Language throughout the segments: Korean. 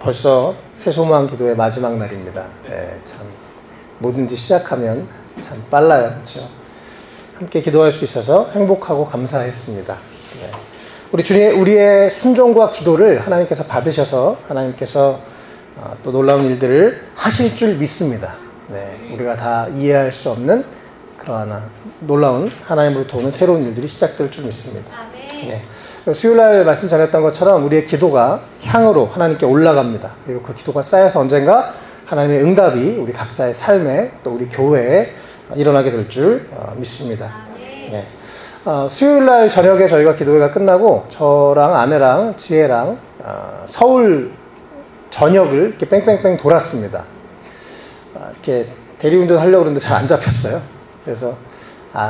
벌써 새소망 기도의 마지막 날입니다. 참 뭐든지 시작하면 참 빨라요, 그렇죠? 함께 기도할 수 있어서 행복하고 감사했습니다. 우리의 순종과 기도를 하나님께서 받으셔서 하나님께서 또 놀라운 일들을 하실 줄 믿습니다. 우리가 다 이해할 수 없는 그러한 놀라운 하나님으로부터 오는 새로운 일들이 시작될 줄 믿습니다. 수요일날 말씀 전했던 것처럼 우리의 기도가 향으로 하나님께 올라갑니다. 그리고 그 기도가 쌓여서 언젠가 하나님의 응답이 우리 각자의 삶에 또 우리 교회에 일어나게 될 줄 믿습니다. 수요일날 저녁에 저희가 기도회가 끝나고 저랑 아내랑 지혜랑 서울 전역을 이렇게 뺑뺑뺑 돌았습니다. 이렇게 대리운전 하려고 그러는데 잘 안 잡혔어요. 그래서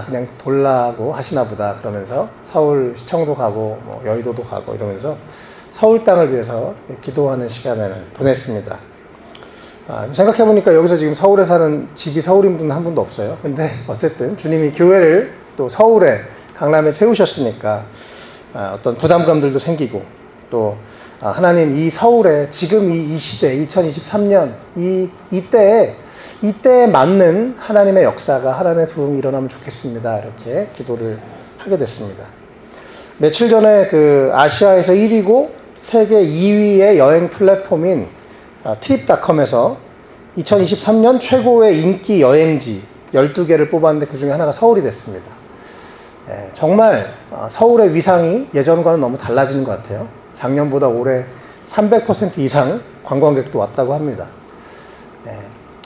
그냥 돌라고 하시나 보다 그러면서 서울 시청도 가고 뭐 여의도도 가고 이러면서 서울 땅을 위해서 기도하는 시간을 보냈습니다. 생각해보니까 여기서 지금 서울에 사는 집이 서울인 분은 한 분도 없어요. 근데 어쨌든 주님이 교회를 또 서울에 강남에 세우셨으니까 어떤 부담감들도 생기고 또 하나님 이 서울에 지금 이 시대 2023년 이때에 맞는 하나님의 역사가 하나님의 부흥이 일어나면 좋겠습니다. 이렇게 기도를 하게 됐습니다. 며칠 전에 그 아시아에서 1위고 세계 2위의 여행 플랫폼인 트립닷컴에서 2023년 최고의 인기 여행지 12개를 뽑았는데 그 중에 하나가 서울이 됐습니다. 정말 서울의 위상이 예전과는 너무 달라지는 것 같아요. 작년보다 올해 300% 이상 관광객도 왔다고 합니다.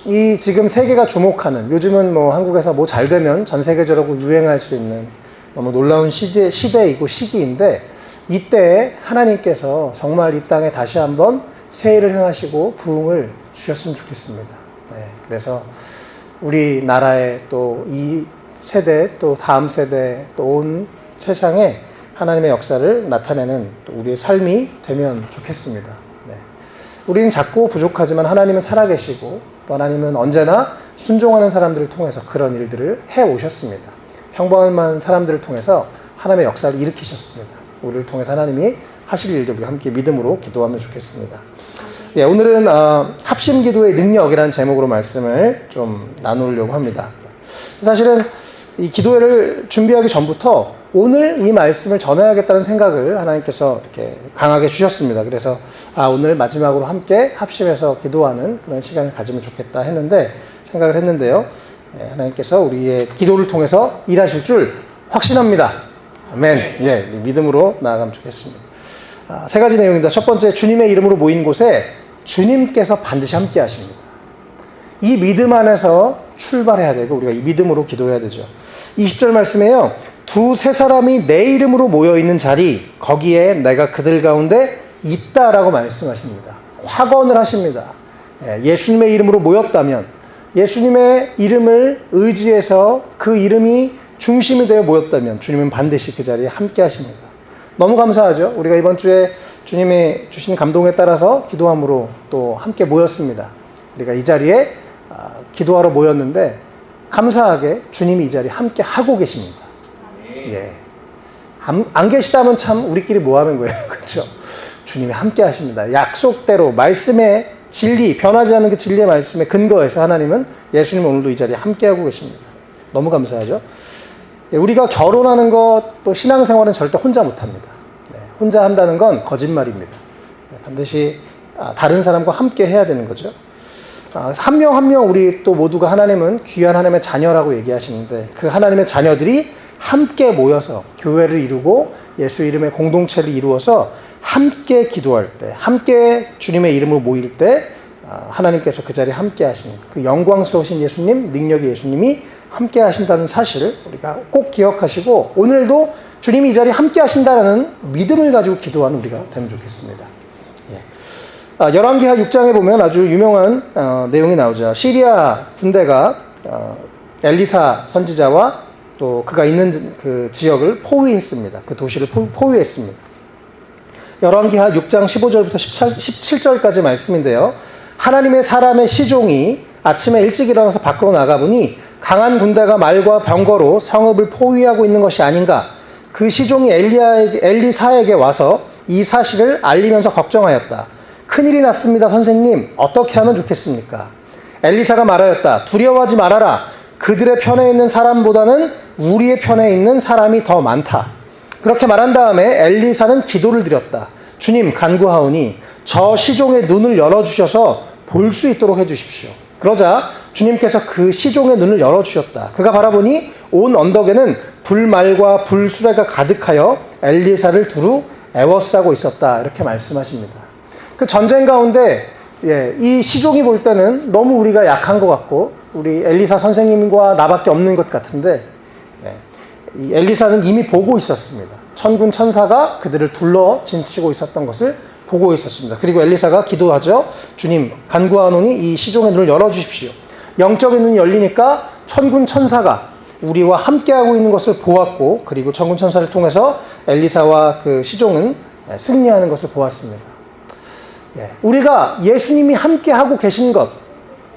이 지금 세계가 주목하는, 요즘은 뭐 한국에서 뭐 잘 되면 전 세계적으로 유행할 수 있는 너무 놀라운 시대이고 시기인데 이때에 하나님께서 정말 이 땅에 다시 한번 세일을 행하시고 부흥을 주셨으면 좋겠습니다. 그래서 우리나라의 또 이 세대 또 다음 세대 또 온 세상에 하나님의 역사를 나타내는 또 우리의 삶이 되면 좋겠습니다. 우리는 작고 부족하지만 하나님은 살아계시고 또 하나님은 언제나 순종하는 사람들을 통해서 그런 일들을 해오셨습니다. 평범한 사람들을 통해서 하나님의 역사를 일으키셨습니다. 우리를 통해서 하나님이 하실 일들 우리 함께 믿음으로 기도하면 좋겠습니다. 오늘은 합심기도의 능력이라는 제목으로 말씀을 좀 나누려고 합니다. 사실은 이 기도회를 준비하기 전부터 오늘 이 말씀을 전해야겠다는 생각을 하나님께서 이렇게 강하게 주셨습니다. 그래서 오늘 마지막으로 함께 합심해서 기도하는 그런 시간을 가지면 좋겠다 생각을 했는데요. 하나님께서 우리의 기도를 통해서 일하실 줄 확신합니다. 아멘. 믿음으로 나아가면 좋겠습니다. 세 가지 내용입니다. 첫 번째, 주님의 이름으로 모인 곳에 주님께서 반드시 함께 하십니다. 이 믿음 안에서 출발해야 되고 우리가 이 믿음으로 기도해야 되죠. 20절 말씀에요. 두세 사람이 내 이름으로 모여있는 자리 거기에 내가 그들 가운데 있다라고 말씀하십니다. 확언을 하십니다. 예수님의 이름으로 모였다면 예수님의 이름을 의지해서 그 이름이 중심이 되어 모였다면 주님은 반드시 그 자리에 함께 하십니다. 너무 감사하죠. 우리가 이번 주에 주님이 주신 감동에 따라서 기도함으로 또 함께 모였습니다. 우리가 이 자리에 기도하러 모였는데 감사하게 주님이 이 자리에 함께 하고 계십니다. 안 계시다면 참 우리끼리 뭐 하는 거예요. 그렇죠? 주님이 함께 하십니다. 약속대로 말씀의 진리, 변하지 않는 그 진리의 말씀에 근거해서 하나님은 예수님 오늘도 이 자리에 함께 하고 계십니다. 너무 감사하죠? 우리가 결혼하는 것, 또 신앙생활은 절대 혼자 못합니다. 혼자 한다는 건 거짓말입니다. 반드시 다른 사람과 함께 해야 되는 거죠. 한 명 한 명 우리 또 모두가 하나님은 귀한 하나님의 자녀라고 얘기하시는데 그 하나님의 자녀들이 함께 모여서 교회를 이루고 예수 이름의 공동체를 이루어서 함께 기도할 때, 함께 주님의 이름으로 모일 때 하나님께서 그 자리에 함께 하시는 그 영광스러우신 예수님, 능력의 예수님이 함께 하신다는 사실을 우리가 꼭 기억하시고 오늘도 주님이 이 자리에 함께 하신다는 믿음을 가지고 기도하는 우리가 되면 좋겠습니다. 열왕기하 6장에 보면 아주 유명한 내용이 나오죠. 시리아 군대가 엘리사 선지자와 또 그가 있는 그 지역을 포위했습니다. 그 도시를 포위했습니다. 열왕기하 6장 15절부터 17절까지 말씀인데요. 하나님의 사람의 시종이 아침에 일찍 일어나서 밖으로 나가보니 강한 군대가 말과 병거로 성읍을 포위하고 있는 것이 아닌가. 그 시종이 엘리사에게 와서 이 사실을 알리면서 걱정하였다. 큰일이 났습니다. 선생님, 어떻게 하면 좋겠습니까? 엘리사가 말하였다. 두려워하지 말아라. 그들의 편에 있는 사람보다는 우리의 편에 있는 사람이 더 많다. 그렇게 말한 다음에 엘리사는 기도를 드렸다. 주님, 간구하오니 저 시종의 눈을 열어주셔서 볼 수 있도록 해주십시오. 그러자 주님께서 그 시종의 눈을 열어주셨다. 그가 바라보니 온 언덕에는 불말과 불수레가 가득하여 엘리사를 두루 애워싸고 있었다. 이렇게 말씀하십니다. 그 전쟁 가운데 이 시종이 볼 때는 너무 우리가 약한 것 같고 우리 엘리사 선생님과 나밖에 없는 것 같은데 이 엘리사는 이미 보고 있었습니다. 천군 천사가 그들을 둘러 진치고 있었던 것을 보고 있었습니다. 그리고 엘리사가 기도하죠. 주님, 간구하노니 이 시종의 눈을 열어주십시오. 영적인 눈이 열리니까 천군 천사가 우리와 함께하고 있는 것을 보았고, 그리고 천군 천사를 통해서 엘리사와 그 시종은 승리하는 것을 보았습니다. 우리가 예수님이 함께하고 계신 것,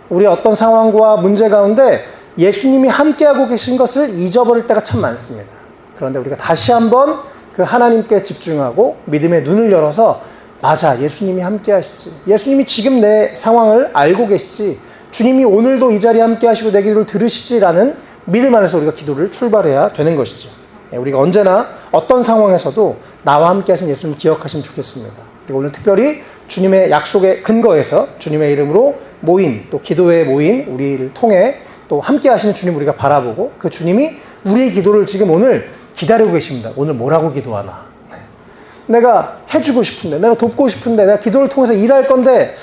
우리 어떤 상황과 문제 가운데 예수님이 함께하고 계신 것을 잊어버릴 때가 참 많습니다. 그런데 우리가 다시 한번 그 하나님께 집중하고 믿음의 눈을 열어서 맞아, 예수님이 함께하시지. 예수님이 지금 내 상황을 알고 계시지. 주님이 오늘도 이 자리에 함께하시고 내 기도를 들으시지라는 믿음 안에서 우리가 기도를 출발해야 되는 것이죠. 우리가 언제나 어떤 상황에서도 나와 함께하신 예수님을 기억하시면 좋겠습니다. 그리고 오늘 특별히 주님의 약속의 근거에서 주님의 이름으로 모인, 또 기도에 모인 우리를 통해 또 함께 하시는 주님 우리가 바라보고 그 주님이 우리의 기도를 지금 오늘 기다리고 계십니다. 오늘 뭐라고 기도하나? 내가 해주고 싶은데, 내가 돕고 싶은데, 내가 기도를 통해서 일할 건데,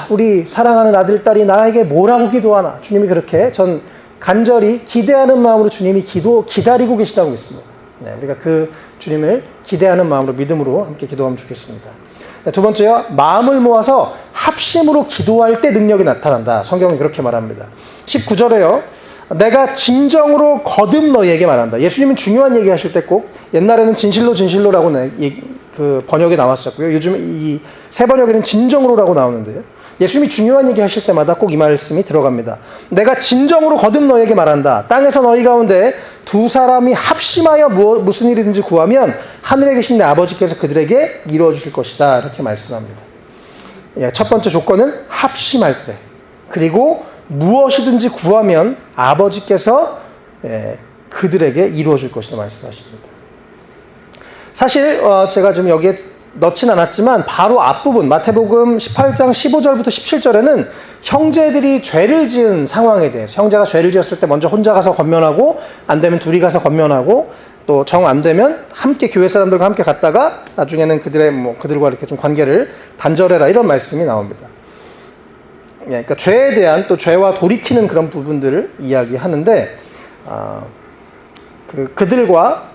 우리 사랑하는 아들, 딸이 나에게 뭐라고 기도하나? 주님이 그렇게 전 간절히 기대하는 마음으로 주님이 기다리고 계시다고 믿습니다. 우리가 그 주님을 기대하는 마음으로 믿음으로 함께 기도하면 좋겠습니다. 두 번째요, 마음을 모아서 합심으로 기도할 때 능력이 나타난다. 성경은 그렇게 말합니다. 19절에요. 내가 진정으로 거듭 너희에게 말한다. 예수님은 중요한 얘기 하실 때 꼭 옛날에는 진실로라고 그 번역이 나왔었고요. 요즘 이 새 번역에는 진정으로라고 나오는데요. 예수님이 중요한 얘기 하실 때마다 꼭 이 말씀이 들어갑니다. 내가 진정으로 거듭 너희에게 말한다. 땅에서 너희 가운데 두 사람이 합심하여 무슨 일이든지 구하면 하늘에 계신 내 아버지께서 그들에게 이루어 주실 것이다. 이렇게 말씀합니다. 첫 번째 조건은 합심할 때. 그리고 무엇이든지 구하면 아버지께서 그들에게 이루어 줄 것이다 말씀하십니다. 사실 제가 지금 여기에 넣진 않았지만 바로 앞부분 마태복음 18장 15절부터 17절에는 형제들이 죄를 지은 상황에 대해서, 형제가 죄를 지었을 때 먼저 혼자 가서 권면하고 안 되면 둘이 가서 권면하고 또 정 안 되면 함께 교회 사람들과 함께 갔다가 나중에는 그들과 이렇게 좀 관계를 단절해라 이런 말씀이 나옵니다. 그러니까 죄에 대한 또 죄와 돌이키는 그런 부분들을 이야기하는데 그들과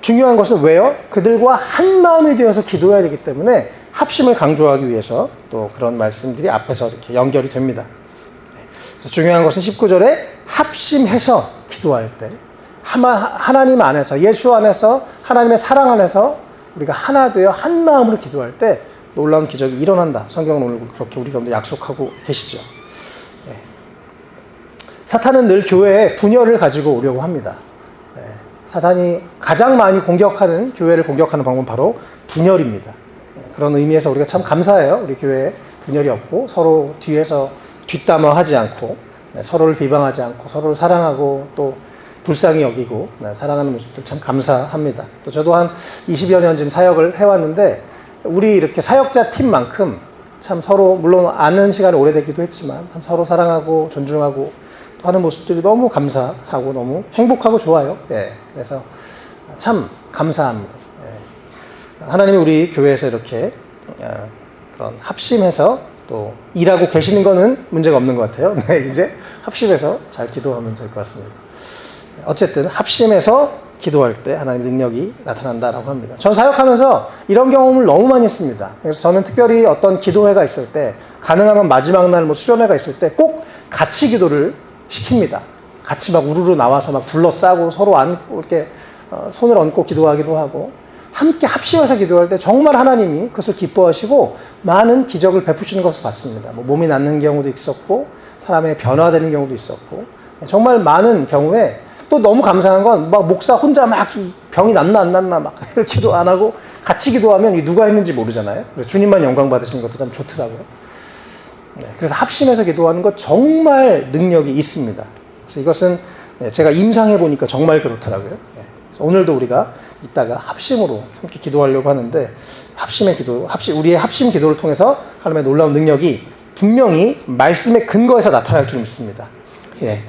중요한 것은 왜요? 그들과 한 마음이 되어서 기도해야 되기 때문에 합심을 강조하기 위해서 또 그런 말씀들이 앞에서 이렇게 연결이 됩니다. 그래서 중요한 것은 19절에 합심해서 기도할 때 하나님 안에서, 예수 안에서, 하나님의 사랑 안에서 우리가 하나 되어 한 마음으로 기도할 때 놀라운 기적이 일어난다. 성경은 오늘 그렇게 우리 가운데 약속하고 계시죠. 사탄은 늘 교회에 분열을 가지고 오려고 합니다. 사탄이 가장 많이 공격하는, 교회를 공격하는 방법은 바로 분열입니다. 그런 의미에서 우리가 참 감사해요. 우리 교회에 분열이 없고 서로 뒤에서 뒷담화하지 않고 서로를 비방하지 않고 서로를 사랑하고 또 불쌍히 여기고 사랑하는 모습들 참 감사합니다. 또 저도 한 20여 년 지금 사역을 해왔는데 우리 이렇게 사역자 팀만큼 참 서로 물론 아는 시간이 오래되기도 했지만 참 서로 사랑하고 존중하고 하는 모습들이 너무 감사하고 너무 행복하고 좋아요. 그래서 참 감사합니다. 하나님이 우리 교회에서 이렇게 그런 합심해서 또 일하고 계시는 거는 문제가 없는 것 같아요. 이제 합심해서 잘 기도하면 될 것 같습니다. 어쨌든 합심해서 기도할 때 하나님의 능력이 나타난다라고 합니다. 전 사역하면서 이런 경험을 너무 많이 했습니다. 그래서 저는 특별히 어떤 기도회가 있을 때, 가능하면 마지막 날 수련회가 있을 때 꼭 같이 기도를 시킵니다. 같이 막 우르르 나와서 막 둘러싸고 서로 안고 이렇게 손을 얹고 기도하기도 하고, 함께 합심해서 기도할 때 정말 하나님이 그것을 기뻐하시고 많은 기적을 베푸시는 것을 봤습니다. 몸이 낫는 경우도 있었고 사람의 변화되는 경우도 있었고, 정말 많은 경우에 또 너무 감사한 건 막 목사 혼자 막 병이 낫나 안 낫나 막 기도 안 하고 같이 기도하면 이 누가 했는지 모르잖아요. 그래서 주님만 영광 받으시는 것도 참 좋더라고요. 네, 그래서 합심해서 기도하는 것 정말 능력이 있습니다. 그래서 이것은 제가 임상해 보니까 정말 그렇더라고요. 네, 오늘도 우리가 이따가 합심으로 함께 기도하려고 하는데 우리의 합심 기도를 통해서 하나님의 놀라운 능력이 분명히 말씀의 근거에서 나타날 줄 믿습니다. 예.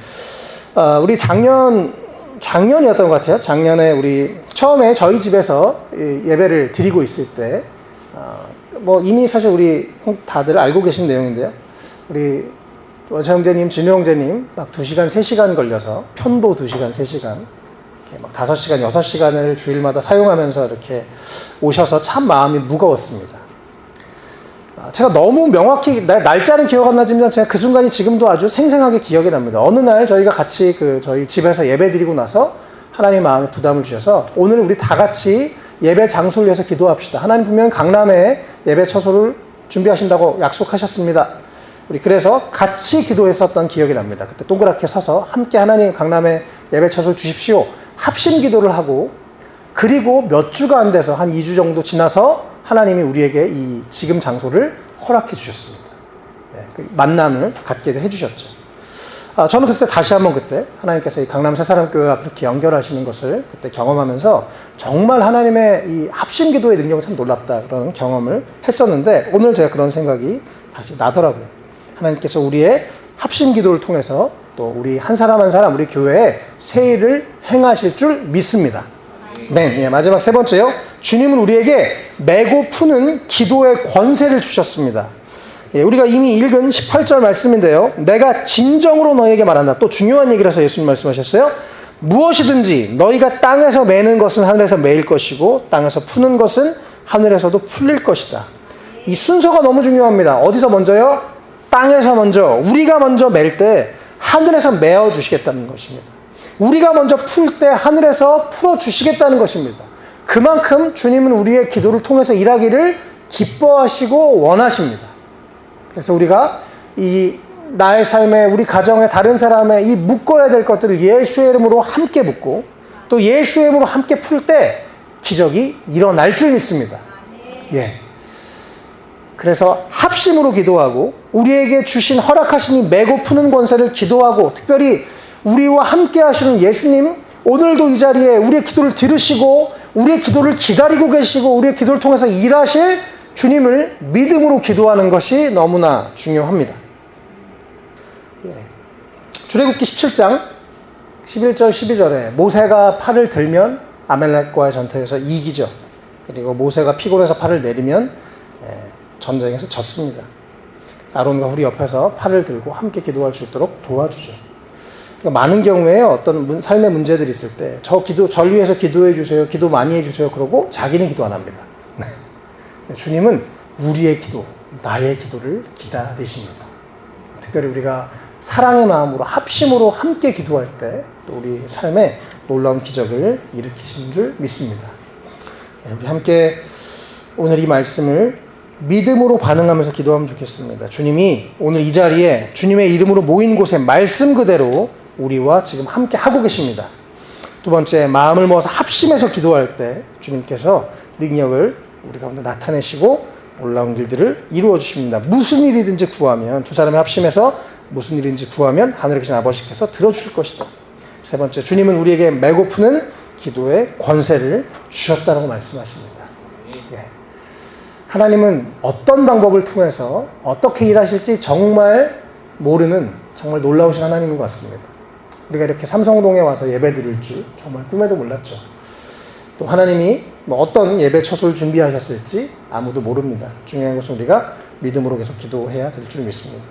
우리 작년이었던 것 같아요. 작년에 우리 처음에 저희 집에서 예배를 드리고 있을 때, 이미 사실 우리 다들 알고 계신 내용인데요. 우리 원차 형제님, 진우 형제님 막 2시간, 3시간 걸려서 편도 2시간, 3시간, 막 5시간, 6시간을 주일마다 사용하면서 이렇게 오셔서 참 마음이 무거웠습니다. 제가 너무 명확히 날짜는 기억 안 나지만 제가 그 순간이 지금도 아주 생생하게 기억이 납니다. 어느 날 저희가 같이 저희 집에서 예배 드리고 나서 하나님 마음에 부담을 주셔서 오늘 우리 다 같이 예배 장소를 위해서 기도합시다. 하나님 분명 강남에 예배 처소를 준비하신다고 약속하셨습니다. 우리 그래서 같이 기도했었던 기억이 납니다. 그때 동그랗게 서서 함께 하나님 강남에 예배 처소를 주십시오. 합심 기도를 하고, 그리고 몇 주가 안 돼서 한 2주 정도 지나서 하나님이 우리에게 이 지금 장소를 허락해 주셨습니다. 네, 그 만남을 갖게 해주셨죠. 저는 그때 다시 한번 그때 하나님께서 이 강남 새사랑교회와 그렇게 연결하시는 것을 그때 경험하면서 정말 하나님의 이 합심 기도의 능력은 참 놀랍다, 그런 경험을 했었는데, 오늘 제가 그런 생각이 다시 나더라고요. 하나님께서 우리의 합심 기도를 통해서 또 우리 한 사람 한 사람 우리 교회에 새 일을 행하실 줄 믿습니다. 네, 마지막 세 번째요. 주님은 우리에게 메고 푸는 기도의 권세를 주셨습니다. 우리가 이미 읽은 18절 말씀인데요. 내가 진정으로 너희에게 말한다. 또 중요한 얘기라서 예수님 말씀하셨어요. 무엇이든지 너희가 땅에서 매는 것은 하늘에서 매일 것이고 땅에서 푸는 것은 하늘에서도 풀릴 것이다. 이 순서가 너무 중요합니다. 어디서 먼저요? 땅에서 먼저. 우리가 먼저 맬 때 하늘에서 메어 주시겠다는 것입니다. 우리가 먼저 풀 때 하늘에서 풀어 주시겠다는 것입니다. 그만큼 주님은 우리의 기도를 통해서 일하기를 기뻐하시고 원하십니다. 그래서 우리가 이 나의 삶에, 우리 가정에, 다른 사람의 이 묶어야 될 것들을 예수의 이름으로 함께 묶고 또 예수의 이름으로 함께 풀 때 기적이 일어날 줄 믿습니다. 예. 그래서 합심으로 기도하고 우리에게 주신 허락하신 이 메고 푸는 권세를 기도하고, 특별히 우리와 함께 하시는 예수님, 오늘도 이 자리에 우리의 기도를 들으시고 우리의 기도를 기다리고 계시고 우리의 기도를 통해서 일하실 주님을 믿음으로 기도하는 것이 너무나 중요합니다. 출애굽기 17장 11절 12절에 모세가 팔을 들면 아말렉과의 전투에서 이기죠. 그리고 모세가 피곤해서 팔을 내리면 전쟁에서 졌습니다. 아론과 훌이 옆에서 팔을 들고 함께 기도할 수 있도록 도와주죠. 그러니까 많은 경우에 어떤 삶의 문제들이 있을 때 절 위해서 기도해 주세요, 기도 많이 해주세요 그러고 자기는 기도 안 합니다. 주님은 우리의 기도, 나의 기도를 기다리십니다. 특별히 우리가 사랑의 마음으로 합심으로 함께 기도할 때 또 우리 삶에 놀라운 기적을 일으키신 줄 믿습니다. 우리 함께 오늘 이 말씀을 믿음으로 반응하면서 기도하면 좋겠습니다. 주님이 오늘 이 자리에 주님의 이름으로 모인 곳에 말씀 그대로 우리와 지금 함께 하고 계십니다. 두 번째, 마음을 모아서 합심해서 기도할 때 주님께서 능력을 우리 가운데 나타내시고 놀라운 일들을 이루어 주십니다. 무슨 일이든지 구하면, 두 사람이 합심해서 무슨 일인지 구하면 하늘에 계신 아버지께서 들어주실 것이다. 세 번째, 주님은 우리에게 메고 푸는 기도의 권세를 주셨다고 말씀하십니다. 예. 하나님은 어떤 방법을 통해서 어떻게 일하실지 정말 모르는, 정말 놀라우신 하나님인 것 같습니다. 우리가 이렇게 삼성동에 와서 예배 드릴 줄 정말 꿈에도 몰랐죠. 또 하나님이 어떤 예배 처소를 준비하셨을지 아무도 모릅니다. 중요한 것은 우리가 믿음으로 계속 기도해야 될 줄 믿습니다.